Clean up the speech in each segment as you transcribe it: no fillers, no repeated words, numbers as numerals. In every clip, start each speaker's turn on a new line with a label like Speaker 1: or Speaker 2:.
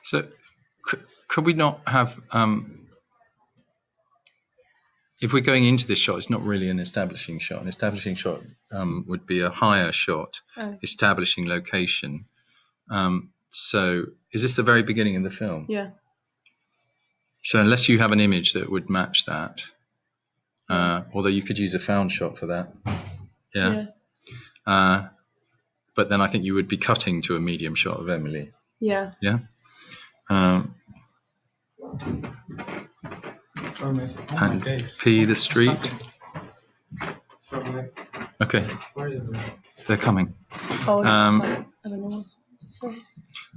Speaker 1: So could we not have, if we're going into this shot, it's not really an establishing shot. An establishing shot would be a higher shot, establishing location. So is this the very beginning of the film?
Speaker 2: Yeah.
Speaker 1: So unless you have an image that would match that, although you could use a found shot for that. Yeah. But then I think you would be cutting to a medium shot of Emily.
Speaker 2: Yeah.
Speaker 1: Yeah. And P the street. Okay. They're coming.
Speaker 2: Oh, I don't know what to say.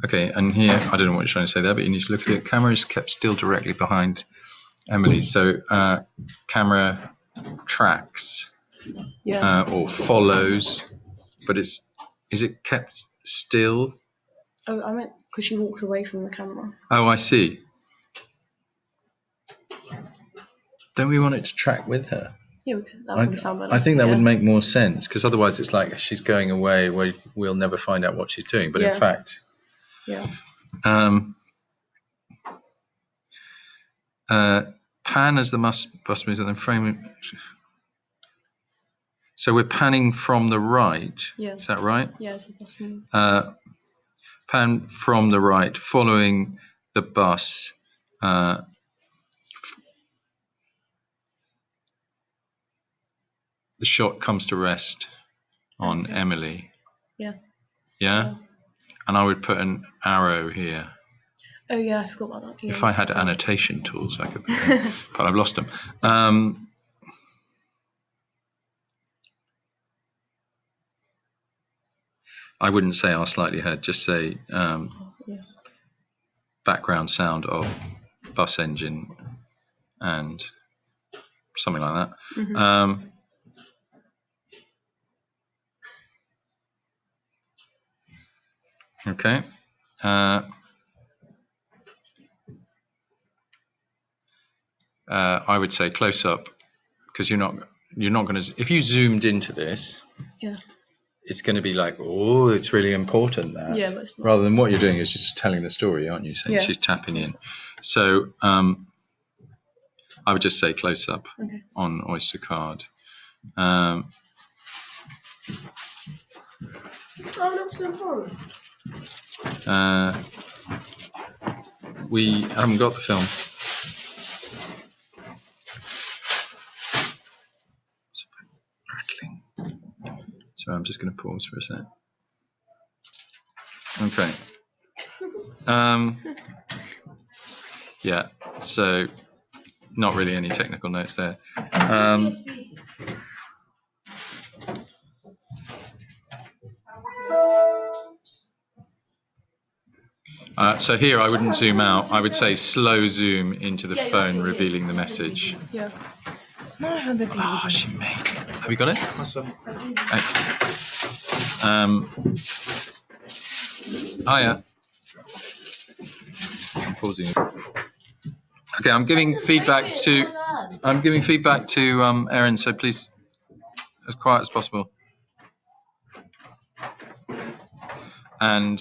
Speaker 1: Okay, and here, I don't know what you're trying to say there, but you need to look at it. Camera is kept still directly behind Emily. So camera tracks or follows, but is it kept still?
Speaker 2: Oh, I meant because she walked away from the camera.
Speaker 1: Oh, I see. Don't we want it to track with her?
Speaker 2: Yeah, we could. That would probably sound better.
Speaker 1: I think that would make more sense, because otherwise it's like she's going away where we'll never find out what she's doing. But in fact...
Speaker 2: Yeah.
Speaker 1: Pan as the bus moves and then frame. So we're panning from the right.
Speaker 2: Yeah.
Speaker 1: Is that right?
Speaker 2: Yeah, it's a bus move.
Speaker 1: Pan from the right, following the bus. The shot comes to rest on Emily.
Speaker 2: Yeah.
Speaker 1: Yeah. And I would put an arrow here.
Speaker 2: Oh yeah, I forgot about that. Yeah,
Speaker 1: if I had annotation tools, I could put them, but I've lost them. I wouldn't say our slightly ahead, just say background sound of bus engine and something like that. Mm-hmm. Okay. I would say close up, because you're not going to. If you zoomed into this, it's going to be like, oh, it's really important that.
Speaker 2: Yeah, but it's not.
Speaker 1: Rather than what you're doing is just telling the story, aren't you? Saying she's tapping in. So I would just say close up on Oyster Card.
Speaker 2: Oh, that's so important.
Speaker 1: We haven't got the film. So I'm just going to pause for a sec. Okay. Yeah. So not really any technical notes there. So here I wouldn't zoom out. I would say slow zoom into the phone, revealing the message.
Speaker 2: Yeah.
Speaker 1: Oh, she made it. Have you got it? Excellent. Hiya. I'm pausing. Okay, I'm giving feedback to Erin, so please, as quiet as possible. And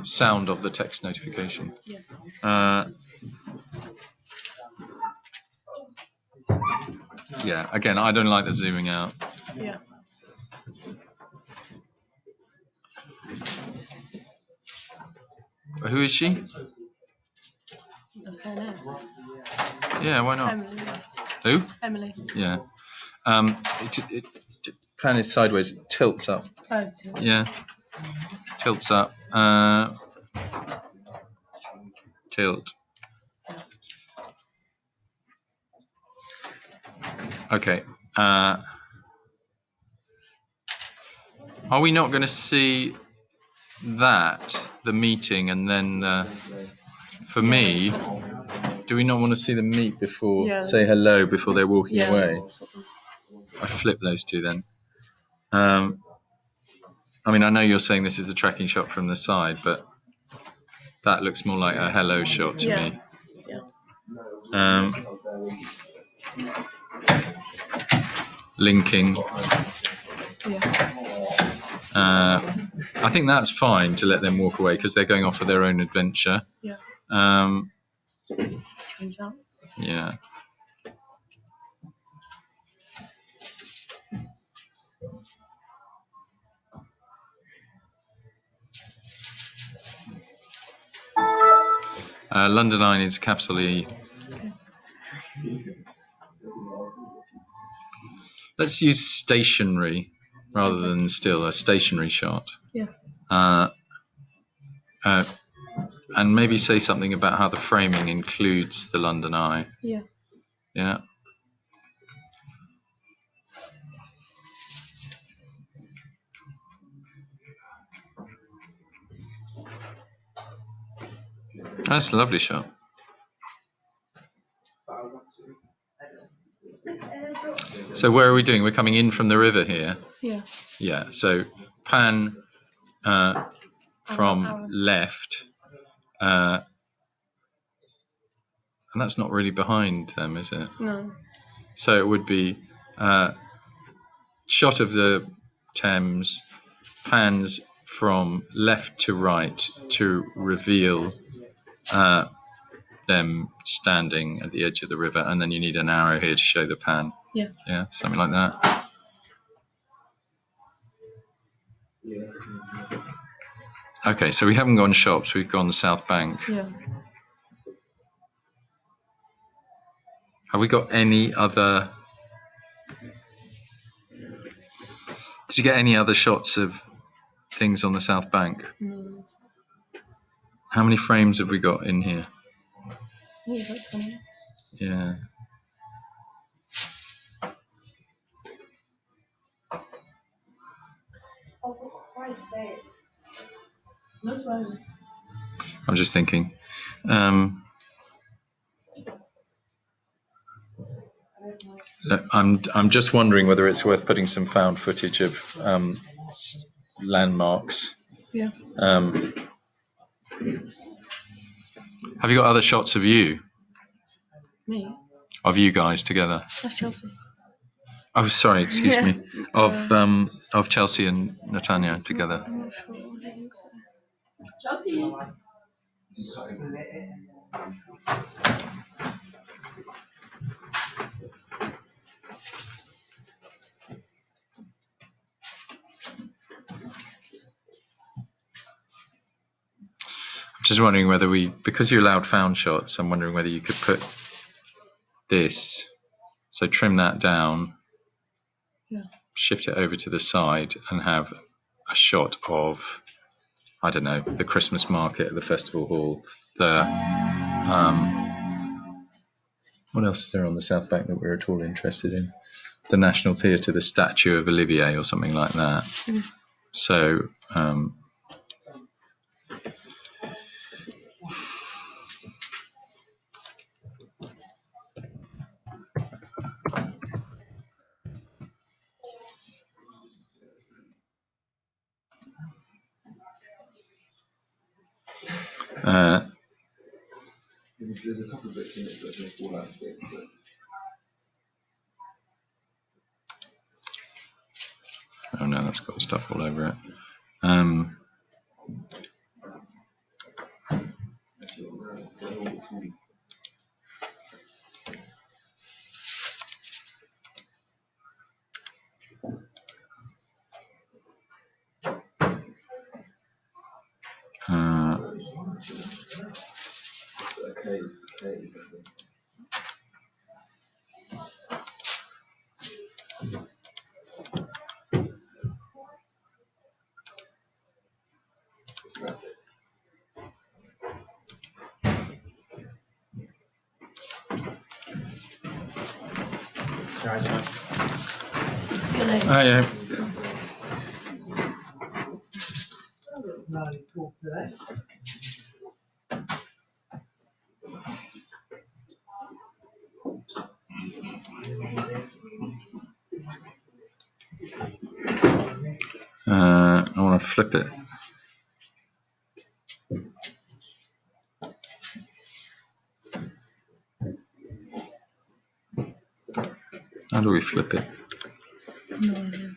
Speaker 1: sound of the text notification. Yeah, again, I don't like the zooming out.
Speaker 2: Yeah.
Speaker 1: Who is she?
Speaker 2: That's her name.
Speaker 1: Yeah, why not?
Speaker 2: Emily.
Speaker 1: Who?
Speaker 2: Emily.
Speaker 1: Yeah. Pan is sideways, it tilts up.
Speaker 2: Oh,
Speaker 1: yeah. Tilts up. Tilt. Okay. Are we not going to see that, the meeting, and then for me, do we not want to see them meet before, say hello before they're walking away? I flip those two then. I mean, I know you're saying this is a tracking shot from the side, but that looks more like a hello shot to me. Linking. I think that's fine to let them walk away because they're going off for their own adventure.
Speaker 2: Change that.
Speaker 1: Yeah. London Eye needs capital E.
Speaker 2: Okay.
Speaker 1: Let's use stationary rather than still, a stationary shot.
Speaker 2: Yeah.
Speaker 1: And maybe say something about how the framing includes the London Eye.
Speaker 2: Yeah.
Speaker 1: Yeah. That's a lovely shot. So where are we doing? We're coming in from the river here.
Speaker 2: Yeah.
Speaker 1: Yeah. So pan from left, and that's not really behind them, is it?
Speaker 2: No.
Speaker 1: So it would be shot of the Thames, pans from left to right to reveal them standing at the edge of the river, and then you need an arrow here to show the pan.
Speaker 2: Yeah.
Speaker 1: Yeah, something like that. Okay, so we haven't gone shops, we've gone the South Bank.
Speaker 2: Yeah.
Speaker 1: Have we got any other... Did you get any other shots of things on the South Bank?
Speaker 2: No.
Speaker 1: How many frames have we got in here?
Speaker 2: Yeah, about 20.
Speaker 1: Yeah.
Speaker 2: Oh, for Christ's sake. No swearing.
Speaker 1: I'm just thinking. I'm just wondering whether it's worth putting some found footage of landmarks.
Speaker 2: Yeah.
Speaker 1: Have you got other shots of you?
Speaker 2: Me?
Speaker 1: Of you guys together?
Speaker 2: That's Chelsea.
Speaker 1: Oh, sorry, excuse me. Of Chelsea and Natanya together.
Speaker 2: I'm not sure. I don't think so.
Speaker 3: Chelsea.
Speaker 1: I'm just wondering whether because you allowed found shots, I'm wondering whether you could put this, so trim that down,
Speaker 2: Yeah.
Speaker 1: shift it over to the side and have a shot of, I don't know, the Christmas market at the festival hall, what else is there on the South Bank that we're at all interested in? The National Theatre, the statue of Olivier or something like that.
Speaker 2: Mm.
Speaker 1: So,
Speaker 3: there's a couple of bits in it that just fall out of sync.
Speaker 1: oh no, that's got stuff all over it.
Speaker 2: Good night.
Speaker 1: Oh yeah. I want to flip it. How do we flip it?
Speaker 2: No idea.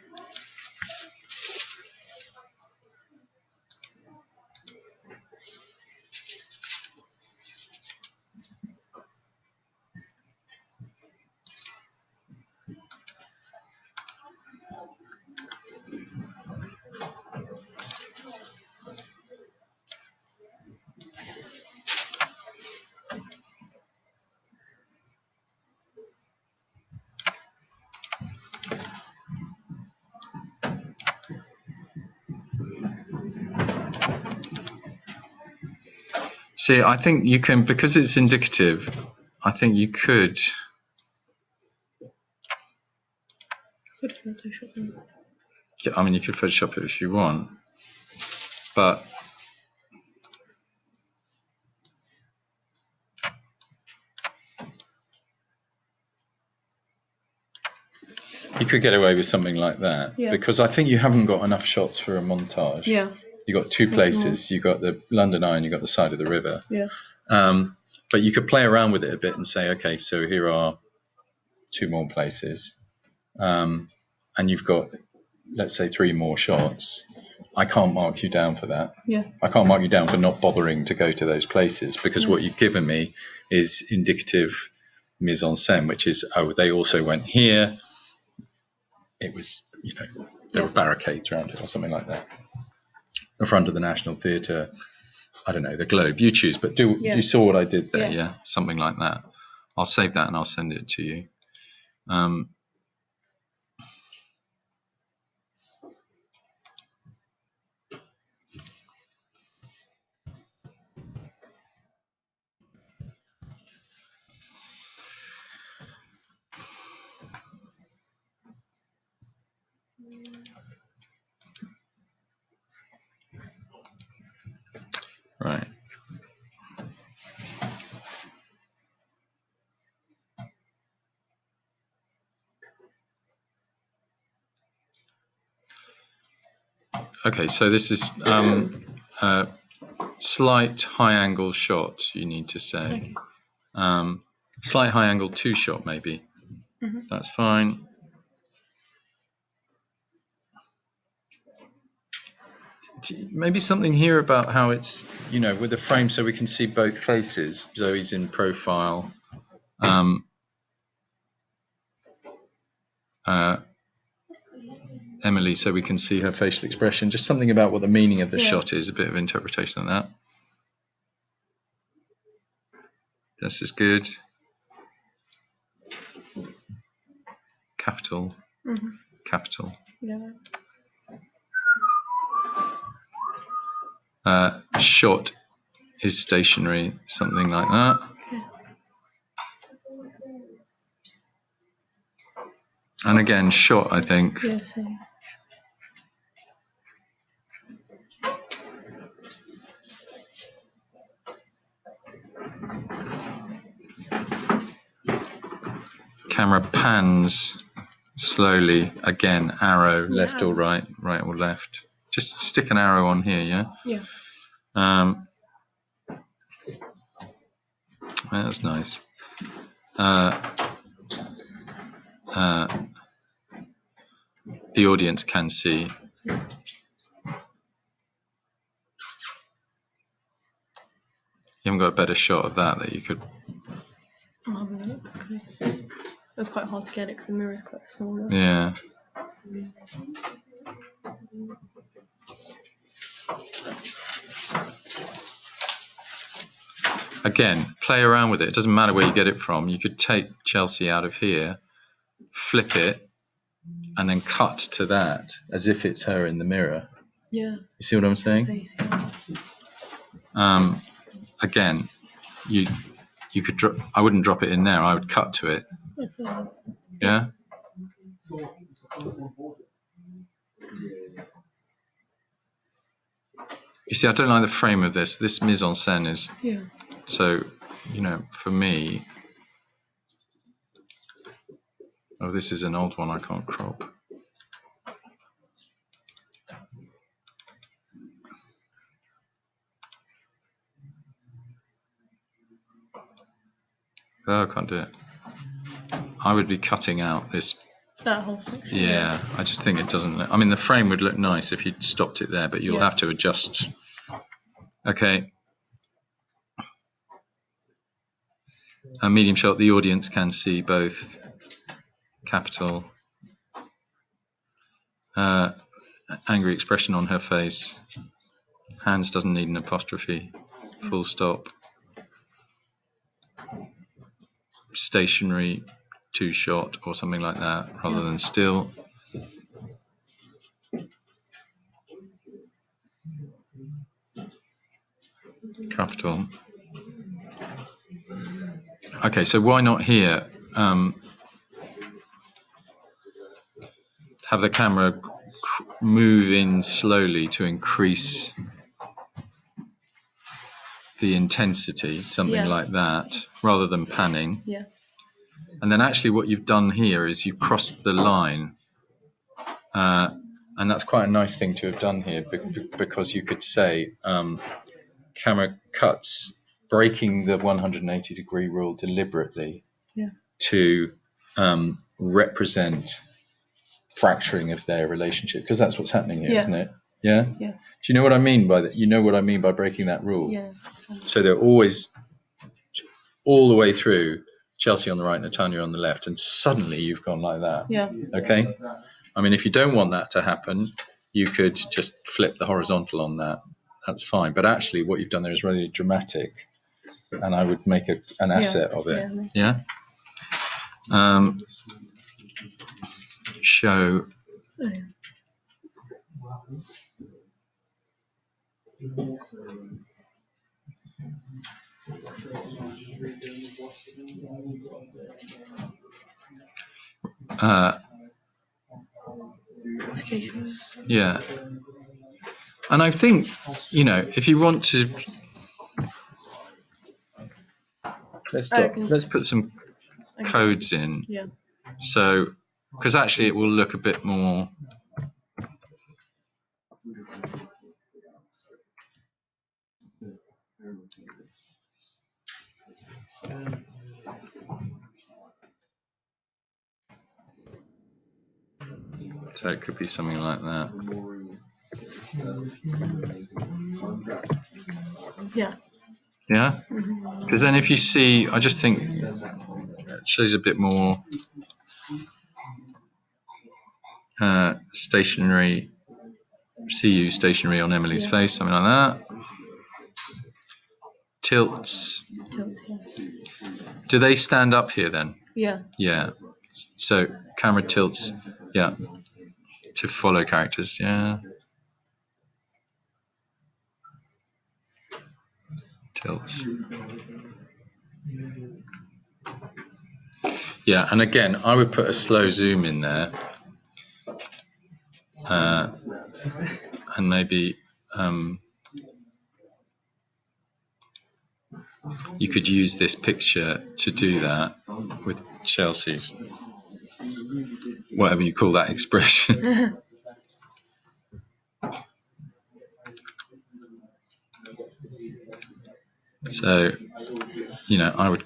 Speaker 1: See, I think you can, because it's indicative, I think you could.
Speaker 4: Could Photoshop them.
Speaker 1: Yeah, I mean, you could Photoshop it if you want, but you could get away with something like that, because I think you haven't got enough shots for a montage.
Speaker 4: Yeah.
Speaker 1: You got two places. You got the London Eye and you got the side of the river.
Speaker 4: Yeah.
Speaker 1: But you could play around with it a bit and say, okay, so here are two more places, and you've got, let's say, 3 more shots. I can't mark you down for that.
Speaker 4: Yeah.
Speaker 1: I can't mark you down for not bothering to go to those places, because what you've given me is indicative mise en scène, which is, oh, they also went here. It was, there were barricades around it or something like that. The front of the National Theatre, I don't know, the Globe, you choose, but you saw what I did there, yeah? Something like that. I'll save that and I'll send it to you. Right. Okay, so this is slight high angle shot, you need to say. Slight high angle 2 shot, maybe. That's fine. Maybe something here about how it's, with the frame so we can see both faces. Zoe's in profile. Emily, so we can see her facial expression. Just something about what the meaning of the shot is, a bit of interpretation on that. This is good. Capital. Capital.
Speaker 4: Yeah.
Speaker 1: Shot is stationary, something like that. And again, shot, I think.
Speaker 4: Yeah, same.
Speaker 1: Camera pans slowly. Again, arrow, left or right, right or left. Just stick an arrow on here, yeah?
Speaker 4: Yeah.
Speaker 1: That's nice. The audience can see. You haven't got a better shot of that you could.
Speaker 4: I'll have a look. Okay. It was quite hard to get it because the mirror is quite small.
Speaker 1: Yeah. Again, play around with it. It doesn't matter where you get it from. You could take Chelsea out of here, flip it, and then cut to that as if it's her in the mirror.
Speaker 4: Yeah.
Speaker 1: You see what I'm saying? Again, you could drop. I wouldn't drop it in there. I would cut to it. Yeah. You see, I don't like the frame of this. This mise en scène is.
Speaker 4: Yeah.
Speaker 1: So, for me. Oh, this is an old one. I can't crop. Oh, I can't do it. I would be cutting out this.
Speaker 4: That whole section.
Speaker 1: Yeah,
Speaker 4: yes.
Speaker 1: I just think it doesn't look. I mean, the frame would look nice if you'd stopped it there, but you'll have to adjust. Okay. A medium shot. The audience can see both. Capital. Angry expression on her face. Hands doesn't need an apostrophe. Full stop. Stationary 2 shot or something like that rather than still. Capital. Okay, so why not here? Have the camera move in slowly to increase the intensity, something like that, rather than panning.
Speaker 4: Yeah.
Speaker 1: And then actually what you've done here is you've crossed the line. And that's quite a nice thing to have done here, because you could say camera cuts breaking the 180-degree rule deliberately to represent fracturing of their relationship, because that's what's happening here, isn't it? Yeah?
Speaker 4: Yeah.
Speaker 1: Do you know what I mean by that? You know what I mean by breaking that rule?
Speaker 4: Yeah.
Speaker 1: So they're always all the way through, Chelsea on the right, Natanya on the left, and suddenly you've gone like that.
Speaker 4: Yeah.
Speaker 1: Okay? I mean, if you don't want that to happen, you could just flip the horizontal on that. That's fine. But actually what you've done there is really dramatic, and I would make an asset of it. Yeah? Show. Yeah. And I think, if you want to, let's put some codes in.
Speaker 4: Yeah.
Speaker 1: So, because actually it will look a bit more. So it could be something like that.
Speaker 4: Yeah.
Speaker 1: Yeah? Because then if you see, I just think it shows a bit more stationary, stationary on Emily's face, something like that. Tilts. Do they stand up here then?
Speaker 4: Yeah.
Speaker 1: Yeah. So camera tilts, yeah, to follow characters, yeah. Tilts. Yeah, and again, I would put a slow zoom in there, and maybe you could use this picture to do that with Chelsea's, whatever you call that expression. So, I would.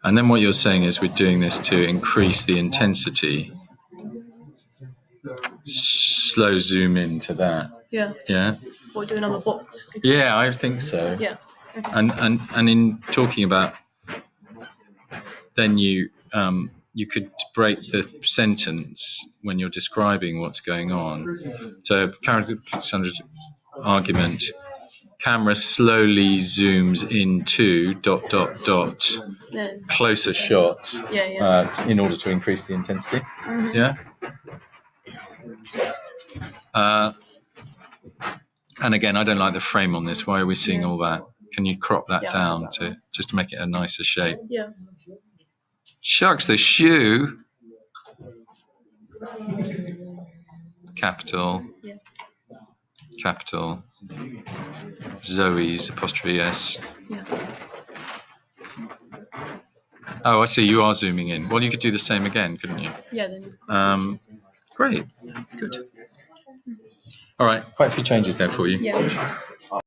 Speaker 1: And then what you're saying is we're doing this to increase the intensity. Slow zoom into that.
Speaker 4: Yeah.
Speaker 1: Yeah.
Speaker 4: Or do another box.
Speaker 1: Yeah, I think so.
Speaker 4: Yeah. Okay.
Speaker 1: And in talking about, then you could break the sentence when you're describing what's going on. So Alexandra's argument, camera slowly zooms into ... closer shot in order to increase the intensity. Yeah. And again, I don't like the frame on this. Why are we seeing all that? Can you crop that down just to make it a nicer shape?
Speaker 4: Yeah.
Speaker 1: Shucks, the shoe. Capital.
Speaker 4: Yeah.
Speaker 1: Capital. Zoe's apostrophe S.
Speaker 4: Yeah.
Speaker 1: Oh, I see. You are zooming in. Well, you could do the same again, couldn't you?
Speaker 4: Yeah. Then.
Speaker 1: Great. Good. All right. Quite a few changes there for you.
Speaker 4: Yeah.